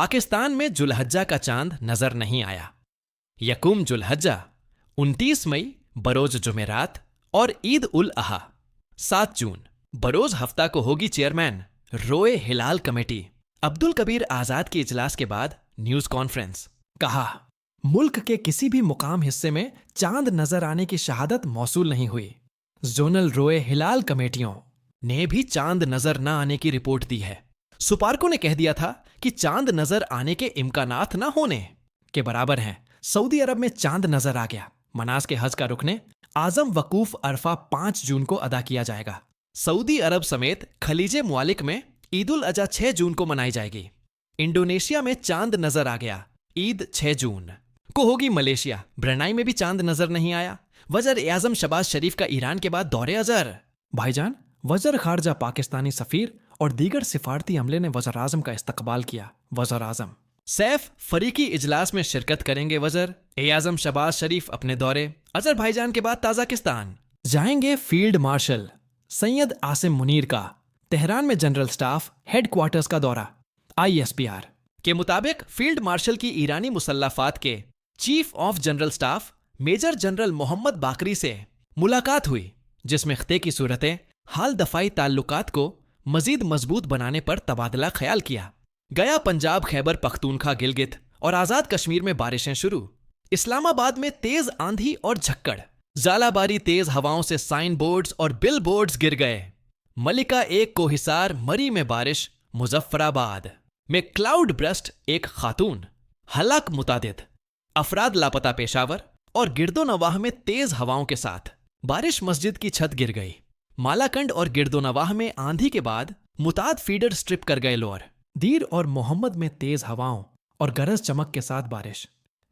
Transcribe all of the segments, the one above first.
पाकिस्तान में जुल्हज्जा का चांद नजर नहीं आया। यकुम जुल्हज्जा, 29 मई बरोज जुमेरात और ईद उल अहा 7 जून। बरोज हफ्ता को होगी चेयरमैन रोए हिलाल कमेटी। अब्दुल कबीर आजाद के इजलास के बाद न्यूज कॉन्फ्रेंस। कहा, मुल्क के किसी भी मुकाम हिस्से में चांद नजर आने की शहादत मौसूल नहीं हुई। जोनल रोए हिलाल कमेटियों ने भी चांद नजर न आने की रिपोर्ट दी है। सुपारको ने कह दिया था कि चांद नजर आने के इम्कानात न होने के बराबर हैं। सऊदी अरब में चांद नजर आ गया। मनास के हज का रुकने आजम वकूफ अरफा 5 जून को अदा किया जाएगा। सऊदी अरब समेत खलीजे मुआलिक में ईद उल अजहा 6 जून को मनाई जाएगी। इंडोनेशिया में चांद नजर आ गया। ईद 6 जून को होगी मलेशिया। ब्रनाई में भी चांद नजर नहीं आया। वज़ीर आज़म शहबाज शरीफ का ईरान के बाद दौरे अजहर। भाईजान, वज़ीर खारजा पाकिस्तानी सफीर और दीगर सिफारती अमले ने वज़ीर आज़म का इस्तकबाल किया। वज़ीर आज़म सैफ फरीकी इजलास में शिरकत करेंगे। वज़ीर आज़म शहबाज शरीफ अपने दौरे। अजरबैजान के बाद ताजिकिस्तान जाएंगे। फील्ड मार्शल सैयद आसिम मुनीर का तेहरान में जनरल स्टाफ हेडक्वार्टर्स का दौरा। ISPR के मुताबिक फील्ड मार्शल की ईरानी मुसल्लफात के chief of general staff major general Mohammad Bagheri से मुलाकात हुई, जिसमें खिते की सूरतें हाल दफाई ताल्लुकात को मजीद मजबूत बनाने पर तबादला ख्याल किया गया। पंजाब, खैबर पख्तूनख्वा, गिलगित और आजाद कश्मीर में बारिशें शुरू। इस्लामाबाद में तेज आंधी और झक्कड़, जालाबारी, तेज हवाओं से साइन बोर्ड्स और बिल बोर्ड्स गिर गए। मलिका 1 को हिसार, मरी में बारिश। मुजफ्फराबाद में क्लाउड ब्रस्ट, एक खातून हलाक, मुतादिद अफराद लापता। पेशावर और गिरदोनवाह में तेज हवाओं के साथ बारिश, मस्जिद की छत गिर गई। मालाकंड और गिरदोनवाह में आंधी के बाद मुताद फीडर स्ट्रिप कर गए लोअर। दीर और मोहम्मद में तेज हवाओं और गरज चमक के साथ बारिश।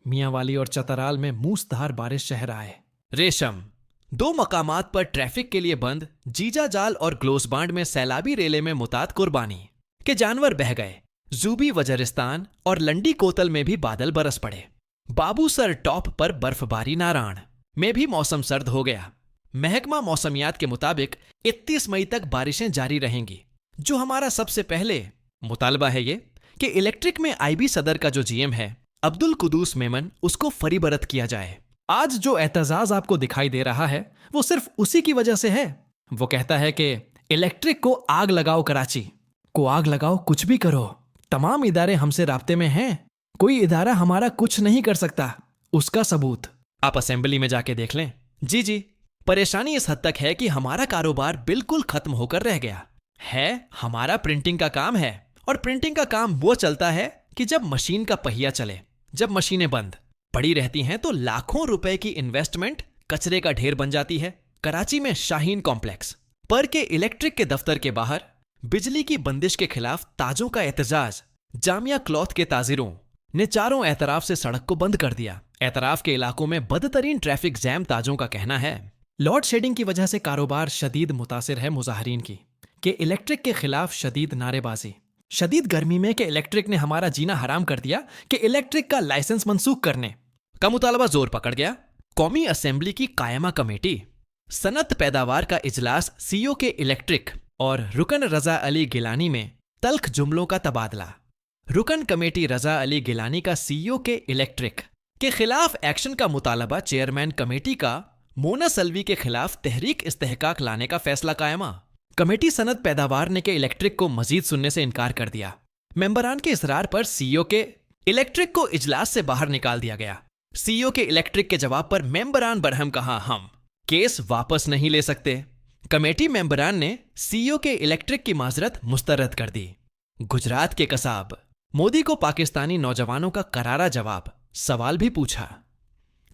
मियांवाली और चतराल में मूसधार बारिश शहर आए। रेशम 2 मकामात पर ट्रैफिक के लिए बंद। जीजा जाल और ग्लोसबांड में सैलाबी रेले में मुताद कुर्बानी के जानवर बह गए। जूबी, वजरिस्तान और लंडी कोतल में भी बादल बरस पड़े। बाबूसर टॉप पर बर्फबारी। नारायण में भी मौसम सर्द हो गया। महकमा मौसमियात के मुताबिक 31 मई तक बारिशें जारी रहेंगी। जो हमारा सबसे पहले मुतालबा है ये कि इलेक्ट्रिक में IB सदर का जो GM है अब्दुल कुदूस मेमन, उसको फरीबरत किया जाए। आज जो एतजाज आपको दिखाई दे रहा है वो सिर्फ उसी की वजह से है। वो कहता है कि इलेक्ट्रिक को आग लगाओ, कराची को आग लगाओ, कुछ भी करो, तमाम इदारे हमसे राब्ते में हैं, कोई इदारा हमारा कुछ नहीं कर सकता। उसका सबूत आप असेंबली में जाके देख लें। जी, परेशानी इस हद तक है कि हमारा कारोबार बिल्कुल खत्म होकर रह गया है। हमारा प्रिंटिंग का काम है और प्रिंटिंग का काम वो चलता है कि जब मशीन का पहिया चले। जब मशीनें बंद पड़ी रहती हैं तो लाखों रुपए की इन्वेस्टमेंट कचरे का ढेर बन जाती है। कराची में शाहीन कॉम्प्लेक्स पर के इलेक्ट्रिक के दफ्तर के बाहर बिजली की बंदिश के खिलाफ ताजों का एहतजाज। जामिया क्लॉथ के ताजिरों ने चारों एतराफ से सड़क को बंद कर दिया। एतराफ के इलाकों में बदतरीन ट्रैफिक जैम। ताजों का कहना है लोड शेडिंग की वजह से कारोबार शदीद मुतासिर है। मुजाहरीन की कि इलेक्ट्रिक के खिलाफ शदीद नारेबाजी। शदीद गर्मी में कि इलेक्ट्रिक ने हमारा जीना हराम कर दिया कि इलेक्ट्रिक का लाइसेंस मंसूख करने का मुतालबा जोर पकड़ गया। कौमी असेंबली की कायमा कमेटी सनत पैदावार का इजलास। CEO के इलेक्ट्रिक और रुकन रजा अली गिलानी में तल्ख जुमलों का तबादला। रुकन कमेटी रजा अली गिलानी का CEO के इलेक्ट्रिक के खिलाफ एक्शन का मुतालबा। चेयरमैन कमेटी का मोना सल्वी के खिलाफ तहरीक इस्तेहकाक लाने का फैसला कायमा। कमेटी सनत पैदावार ने के इलेक्ट्रिक को मजीद सुनने से इनकार कर दिया। मेंबरान के इसरार पर CEO के इलेक्ट्रिक को इजलास से बाहर निकाल दिया गया। CEO के इलेक्ट्रिक के जवाब पर मेंबरान बरहम कहा, हम केस वापस नहीं ले सकते। कमेटी मेंबरान ने CEO के इलेक्ट्रिक की माजरत मुस्तरद कर दी। गुजरात के कसाब मोदी को पाकिस्तानी नौजवानों का करारा जवाब। सवाल भी पूछा,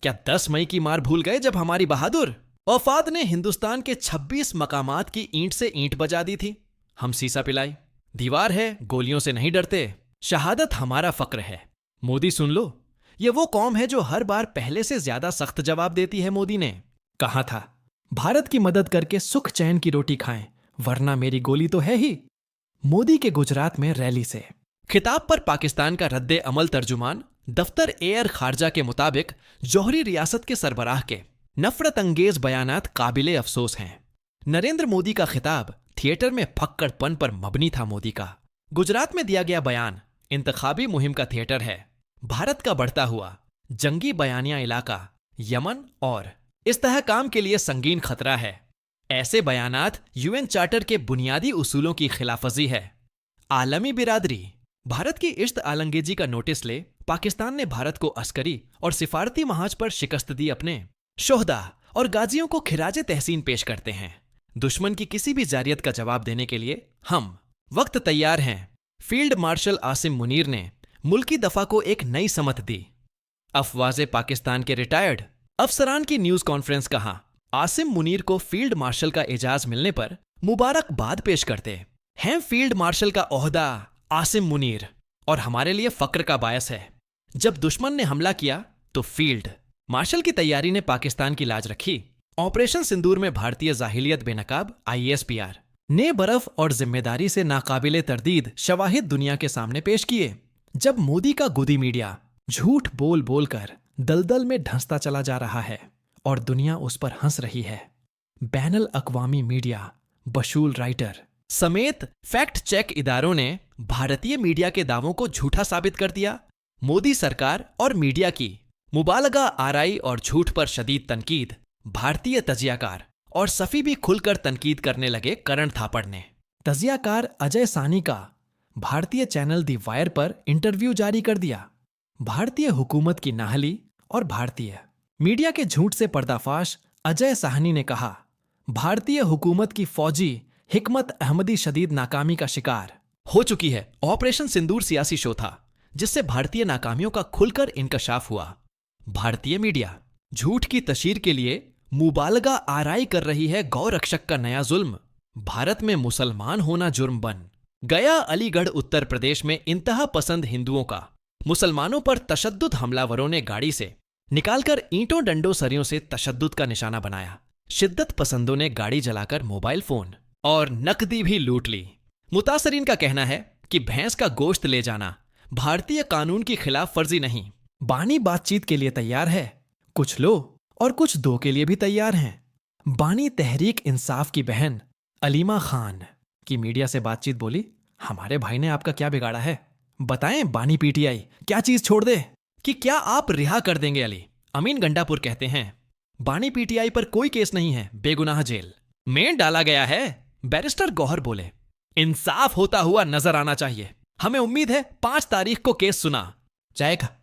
क्या 10 मई की मार भूल गए जब हमारी बहादुर औफाद ने हिंदुस्तान के 26 मकामात की ईंट से ईंट बजा दी थी। हम सीसा पिलाई। दीवार है, गोलियों से नहीं डरते। शहादत हमारा फक्र है। मोदी सुन लो, ये वो कौम है जो हर बार पहले से ज्यादा सख्त जवाब देती है। मोदी ने कहा था, भारत की मदद करके सुख चैन की रोटी खाएं, वरना मेरी गोली तो है ही। मोदी के गुजरात में रैली से खिताब पर पाकिस्तान का रद्दे अमल तर्जुमान दफ्तर एयर खारजा के मुताबिक जौहरी रियासत के सरबराह के नफरत अंगेज बयानात काबिले अफसोस हैं। नरेंद्र मोदी का खिताब थिएटर में फक्कड़पन पर मबनी था। मोदी का गुजरात में दिया गया बयान इंतखाबी मुहिम का थिएटर है। भारत का बढ़ता हुआ जंगी बयानिया इलाका यमन और इस तरह काम के लिए संगीन खतरा है। ऐसे बयानात यूएन चार्टर के बुनियादी उसूलों की खिलाफवर्जी है। आलमी बिरादरी भारत की इश्त आलंगेजी का नोटिस ले पाकिस्तान ने भारत को अस्करी और सिफारती महाज पर शिकस्त दी। अपने शोहदा और गाजियों को खिराजे तहसीन पेश करते हैं। दुश्मन की किसी भी जारियत का जवाब देने के लिए हम वक्त तैयार हैं। फील्ड मार्शल आसिम मुनीर ने मुल्की दफा को एक नई समत दी। अफवाज पाकिस्तान के रिटायर्ड अफसरान की न्यूज कॉन्फ्रेंस कहा, आसिम मुनीर को फील्ड मार्शल का एजाज मिलने पर मुबारकबाद पेश करते हैं। फील्ड मार्शल का ओहदा आसिम मुनीर और हमारे लिए फक्र का बायस है। जब दुश्मन ने हमला किया तो फील्ड मार्शल की तैयारी ने पाकिस्तान की लाज रखी। ऑपरेशन सिंदूर में भारतीय जाहिलियत बेनकाब ISPR ने बर्फ और जिम्मेदारी से नाकाबिले तरदीद शवाहिद दुनिया के सामने पेश किए। जब मोदी का गुदी मीडिया झूठ बोल बोल कर दलदल में ढंसता चला जा रहा है और दुनिया उस पर हंस रही है, बैनुल अक़वामी मीडिया, बशूल राइटर समेत फैक्ट चेक इदारों ने भारतीय मीडिया के दावों को झूठा साबित कर दिया। मोदी सरकार और मीडिया की मुबालगा आराई और झूठ पर शदीद तनकीद। भारतीय तजियाकार और सफ़ी भी खुलकर तनकीद करने लगे करण थापड़ ने। तजियाकार अजय सानी का भारतीय चैनल दी वायर पर इंटरव्यू जारी कर दिया। भारतीय हुकूमत की नाहली और भारतीय मीडिया के झूठ से पर्दाफाश। अजय साहनी ने कहा, भारतीय हुकूमत की फौजी हिकमत अहमदी शदीद नाकामी का शिकार हो चुकी है। ऑपरेशन सिंदूर सियासी शो था जिससे भारतीय नाकामियों का खुलकर इंकशाफ हुआ। भारतीय मीडिया झूठ की तशहीर के लिए मुबालगा आराई कर रही है। गौ रक्षक का नया जुल्म, भारत में मुसलमान होना जुर्म बन गया। अलीगढ़ उत्तर प्रदेश में इंतहा पसंद हिंदुओं का मुसलमानों पर तशद्दुद हमलावरों ने गाड़ी से निकालकर ईंटों डंडों सरियों से तशद्दुद का निशाना बनाया। शिद्दत पसंदों ने गाड़ी जलाकर मोबाइल फोन और नकदी भी लूट ली। मुतासरीन का कहना है कि भैंस का गोश्त ले जाना भारतीय कानून की खिलाफ वर्जी नहीं। बानी बातचीत के लिए तैयार है, कुछ लो और कुछ दो के लिए भी तैयार हैं। बानी तहरीक इंसाफ की बहन अलीमा खान की मीडिया से बातचीत बोली, हमारे भाई ने आपका क्या बिगाड़ा है, बताएं बानी PTI क्या चीज छोड़ दे कि क्या आप रिहा कर देंगे। अली अमीन गंडापुर कहते हैं, बानी PTI पर कोई केस नहीं है, बेगुनाह जेल में डाला गया है। बैरिस्टर गौहर बोले, इंसाफ होता हुआ नजर आना चाहिए। हमें उम्मीद है 5 तारीख को केस सुना जाएगा।